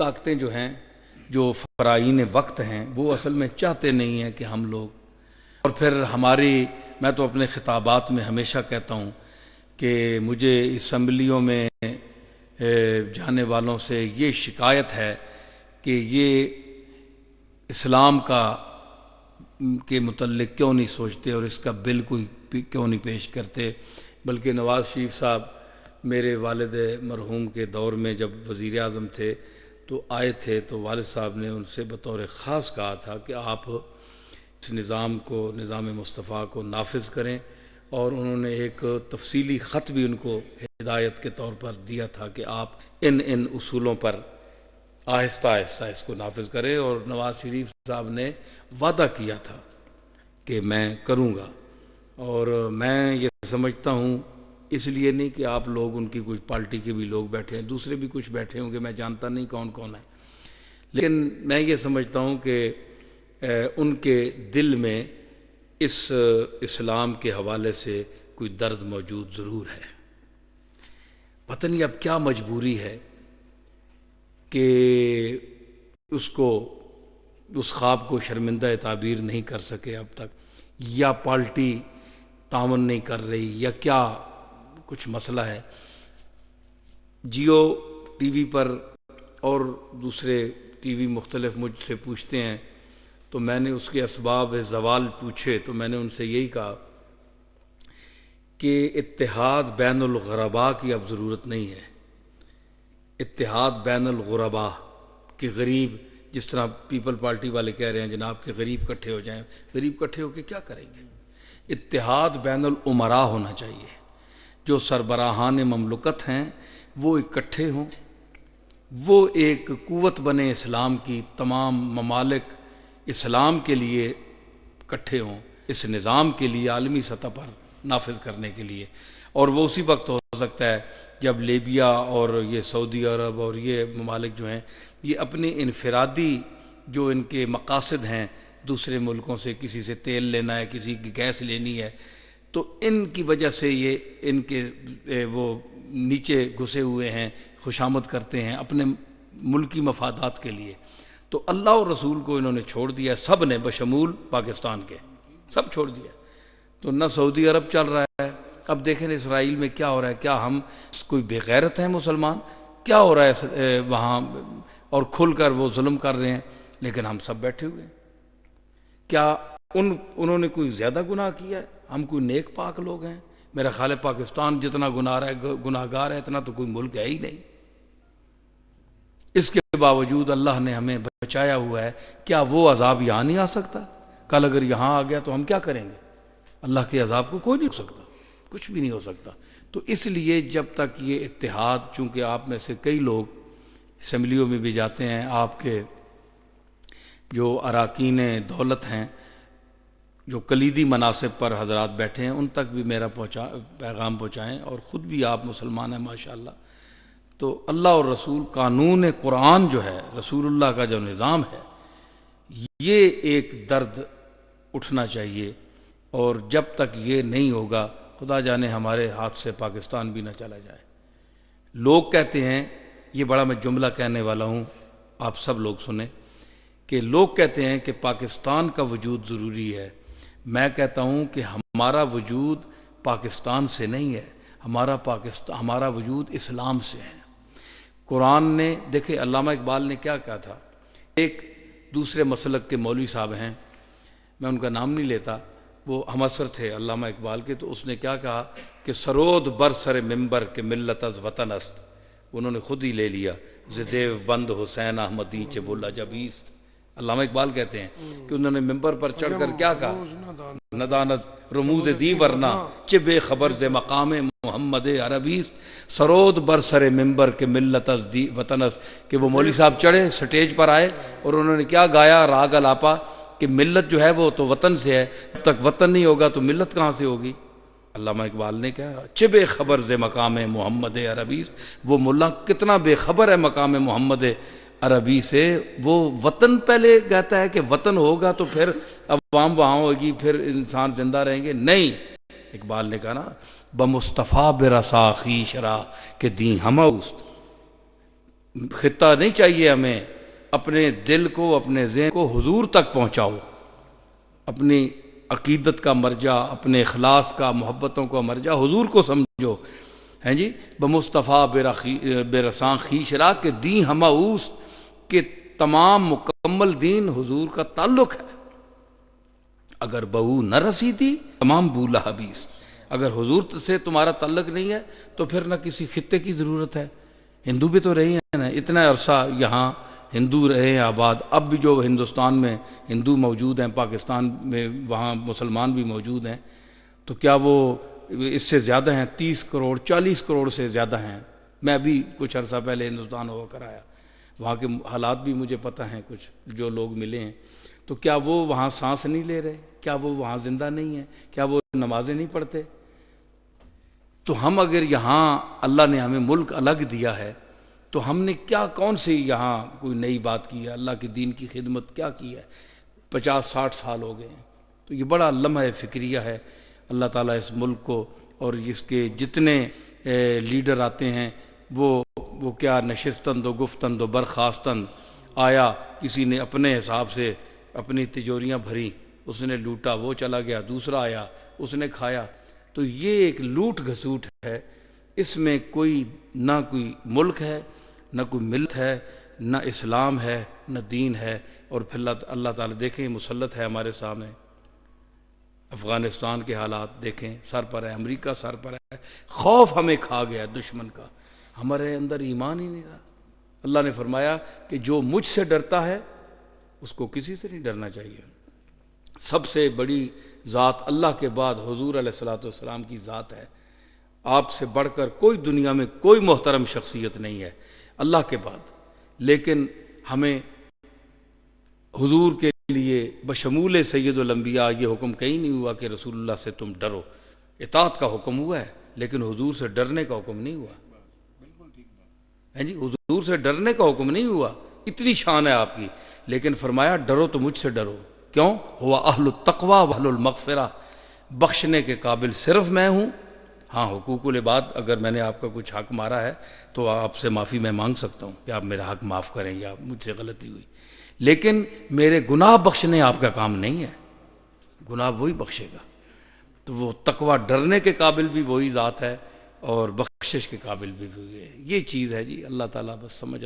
طاقتیں جو ہیں، جو فرائین وقت ہیں، وہ اصل میں چاہتے نہیں ہیں کہ ہم لوگ، اور پھر میں تو اپنے خطابات میں ہمیشہ کہتا ہوں کہ مجھے اسمبلیوں میں جانے والوں سے یہ شکایت ہے کہ یہ اسلام کے متعلق کیوں نہیں سوچتے اور اس کا بل کوئی کیوں نہیں پیش کرتے، بلکہ نواز شریف صاحب میرے والد مرحوم کے دور میں جب وزیر اعظم تھے تو آئے تھے، تو والد صاحب نے ان سے بطور خاص کہا تھا کہ آپ اس نظام مصطفیٰ کو نافذ کریں، اور انہوں نے ایک تفصیلی خط بھی ان کو ہدایت کے طور پر دیا تھا کہ آپ ان اصولوں پر آہستہ آہستہ اس کو نافذ کریں، اور نواز شریف صاحب نے وعدہ کیا تھا کہ میں کروں گا۔ اور میں یہ سمجھتا ہوں، اس لیے نہیں کہ آپ لوگ ان کی کچھ پارٹی کے بھی لوگ بیٹھے ہیں، دوسرے بھی کچھ بیٹھے ہوں گے، میں جانتا نہیں کون کون ہے، لیکن میں یہ سمجھتا ہوں کہ ان کے دل میں اس اسلام کے حوالے سے کوئی درد موجود ضرور ہے۔ پتہ نہیں اب کیا مجبوری ہے کہ اس خواب کو شرمندہ تعبیر نہیں کر سکے اب تک، یا پارٹی تعاون نہیں کر رہی، یا کیا کچھ مسئلہ ہے۔ جیو ٹی وی پر اور دوسرے ٹی وی مختلف مجھ سے پوچھتے ہیں، تو میں نے اس کے اسباب زوال پوچھے تو میں نے ان سے یہی کہا کہ اتحاد بین الغرباء کی اب ضرورت نہیں ہے۔ اتحاد بین الغرباء کہ غریب، جس طرح پیپل پارٹی والے کہہ رہے ہیں جناب کہ غریب اکٹھے ہو جائیں، غریب اکٹھے ہو کے کیا کریں گے؟ اتحاد بین الامراء ہونا چاہیے، جو سربراہان مملکت ہیں وہ اکٹھے ہوں، وہ ایک قوت بنے اسلام کی، تمام ممالک اسلام کے لیے اکٹھے ہوں، اس نظام کے لیے عالمی سطح پر نافذ کرنے کے لیے۔ اور وہ اسی وقت ہو سکتا ہے جب لیبیا اور یہ سعودی عرب اور یہ ممالک جو ہیں، یہ اپنے انفرادی جو ان کے مقاصد ہیں، دوسرے ملکوں سے کسی سے تیل لینا ہے، کسی کی گیس لینی ہے، تو ان کی وجہ سے یہ ان کے وہ نیچے گھسے ہوئے ہیں، خوشامد کرتے ہیں اپنے ملکی مفادات کے لیے۔ تو اللہ اور رسول کو انہوں نے چھوڑ دیا، سب نے بشمول پاکستان کے سب چھوڑ دیا۔ تو نہ سعودی عرب چل رہا ہے، اب دیکھیں اسرائیل میں کیا ہو رہا ہے، کیا ہم کوئی بے غیرت ہیں مسلمان؟ کیا ہو رہا ہے وہاں، اور کھل کر وہ ظلم کر رہے ہیں، لیکن ہم سب بیٹھے ہوئے ہیں۔ کیا انہوں نے کوئی زیادہ گناہ کیا ہے؟ ہم کوئی نیک پاک لوگ ہیں؟ میرا خیال ہے پاکستان جتنا گناہ گار ہے اتنا تو کوئی ملک ہے ہی نہیں۔ اس کے باوجود اللہ نے ہمیں بچایا ہوا ہے، کیا وہ عذاب یہاں نہیں آ سکتا؟ کل اگر یہاں آ گیا تو ہم کیا کریں گے؟ اللہ کے عذاب کو کوئی نہیں ہو سکتا، کچھ بھی نہیں ہو سکتا۔ تو اس لیے جب تک یہ اتحاد، چونکہ آپ میں سے کئی لوگ اسمبلیوں میں بھی جاتے ہیں، آپ کے جو اراکین دولت ہیں، جو کلیدی مناصب پر حضرات بیٹھے ہیں، ان تک بھی میرا پیغام پہنچائیں، اور خود بھی آپ مسلمان ہیں ماشاءاللہ۔ تو اللہ اور رسول، قانون قرآن جو ہے، رسول اللہ کا جو نظام ہے، یہ ایک درد اٹھنا چاہیے، اور جب تک یہ نہیں ہوگا خدا جانے ہمارے ہاتھ سے پاکستان بھی نہ چلا جائے۔ لوگ کہتے ہیں، یہ بڑا میں جملہ کہنے والا ہوں، آپ سب لوگ سنیں، کہ لوگ کہتے ہیں کہ پاکستان کا وجود ضروری ہے۔ میں کہتا ہوں کہ ہمارا وجود پاکستان سے نہیں ہے، ہمارا وجود اسلام سے ہے۔ قرآن نے، دیکھیں علامہ اقبال نے کیا کہا تھا، ایک دوسرے مسلک کے مولوی صاحب ہیں، میں ان کا نام نہیں لیتا، وہ ہم اثر تھے علامہ اقبال کے، تو اس نے کیا کہا کہ سرود بر سر ممبر کے ملت از وطن است، انہوں نے خود ہی لے لیا، زدیو بند حسین احمدی چے بولا جبیست۔ علامہ اقبال کہتے ہیں کہ انہوں نے ممبر پر چڑھ کر کیا کہا، ندانت رموز دی ورنہ چے بے خبر ز مقام محمد عربیست، سرود بر سر ممبر کے ملت از دی وطن است، کہ وہ مولوی صاحب چڑھے، سٹیج پر آئے، اور انہوں نے کیا گایا، راگ الاپا، کہ ملت جو ہے وہ تو وطن سے ہے، جب تک وطن نہیں ہوگا تو ملت کہاں سے ہوگی؟ علامہ اقبال نے کہا چے بے خبر ز مقام محمد عربی، وہ ملا کتنا بے خبر ہے مقام محمد عربی سے، وہ وطن پہلے کہتا ہے کہ وطن ہوگا تو پھر عوام وہاں ہوگی، پھر انسان زندہ رہیں گے، نہیں۔ اقبال نے کہا نا بمصطفیٰ برسا خویش را کہ دیں ہمہ اوست، خطہ نہیں چاہیے ہمیں، اپنے دل کو، اپنے ذہن کو حضور تک پہنچاؤ، اپنی عقیدت کا مرجع، اپنے اخلاص کا، محبتوں کا مرجع حضور کو سمجھو، ہیں جی بمصطفیٰ بے رساں خویش را کہ دین ہمہ اوس، کہ تمام مکمل دین حضور کا تعلق ہے۔ اگر بہو نہ رسیدی تمام بولا حبیث، اگر حضور سے تمہارا تعلق نہیں ہے تو پھر نہ کسی خطے کی ضرورت ہے۔ ہندو بھی تو رہے ہیں نا، اتنا عرصہ یہاں ہندو رہے ہیں آباد، اب بھی جو ہندوستان میں ہندو موجود ہیں، پاکستان میں وہاں مسلمان بھی موجود ہیں، تو کیا وہ اس سے زیادہ ہیں؟ 30 کروڑ 40 کروڑ سے زیادہ ہیں۔ میں ابھی کچھ عرصہ پہلے ہندوستان ہو کر آیا، وہاں کے حالات بھی مجھے پتہ ہیں، کچھ جو لوگ ملے ہیں، تو کیا وہ وہاں سانس نہیں لے رہے؟ کیا وہ وہاں زندہ نہیں ہیں؟ کیا وہ نمازیں نہیں پڑھتے؟ تو ہم اگر یہاں اللہ نے ہمیں ملک الگ دیا ہے تو ہم نے کیا، کون سی یہاں کوئی نئی بات کی ہے؟ اللہ کے دین کی خدمت کیا کی ہے؟ 50-60 سال ہو گئے ہیں۔ تو یہ بڑا لمحہ فکریہ ہے۔ اللہ تعالیٰ اس ملک کو اور اس کے جتنے لیڈر آتے ہیں وہ کیا نشستند و گفتند و برخاستند، آیا کسی نے اپنے حساب سے اپنی تجوریاں بھری، اس نے لوٹا، وہ چلا گیا، دوسرا آیا اس نے کھایا۔ تو یہ ایک لوٹ گھسوٹ ہے، اس میں کوئی نہ کوئی ملک ہے، نہ کوئی ملت ہے، نہ اسلام ہے، نہ دین ہے۔ اور پھر اللہ تعالیٰ دیکھیں مسلط ہے ہمارے سامنے، افغانستان کے حالات دیکھیں، سر پر ہے، امریکہ سر پر ہے، خوف ہمیں کھا گیا دشمن کا، ہمارے اندر ایمان ہی نہیں رہا۔ اللہ نے فرمایا کہ جو مجھ سے ڈرتا ہے اس کو کسی سے نہیں ڈرنا چاہیے۔ سب سے بڑی ذات اللہ کے بعد حضور علیہ الصلوۃ والسلام کی ذات ہے، آپ سے بڑھ کر کوئی دنیا میں کوئی محترم شخصیت نہیں ہے اللہ کے بعد۔ لیکن ہمیں حضور کے لیے بشمول سید الانبیاء یہ حکم کہیں نہیں ہوا کہ رسول اللہ سے تم ڈرو، اطاعت کا حکم ہوا ہے، لیکن حضور سے ڈرنے کا حکم نہیں ہوا ہے جی، حضور سے ڈرنے کا حکم نہیں ہوا، اتنی شان ہے آپ کی، لیکن فرمایا ڈرو تو مجھ سے ڈرو۔ کیوں؟ ہوا اہل التقوی و اہل المغفرہ، بخشنے کے قابل صرف میں ہوں۔ ہاں حقوق العباد، اگر میں نے آپ کا کچھ حق مارا ہے تو آپ سے معافی میں مانگ سکتا ہوں کہ آپ میرا حق معاف کریں یا مجھ سے غلطی ہوئی، لیکن میرے گناہ بخشنے آپ کا کام نہیں ہے، گناہ وہی بخشے گا۔ تو وہ تقوی، ڈرنے کے قابل بھی وہی ذات ہے اور بخشش کے قابل بھی وہی ہے۔ یہ چیز ہے جی، اللہ تعالیٰ بس سمجھ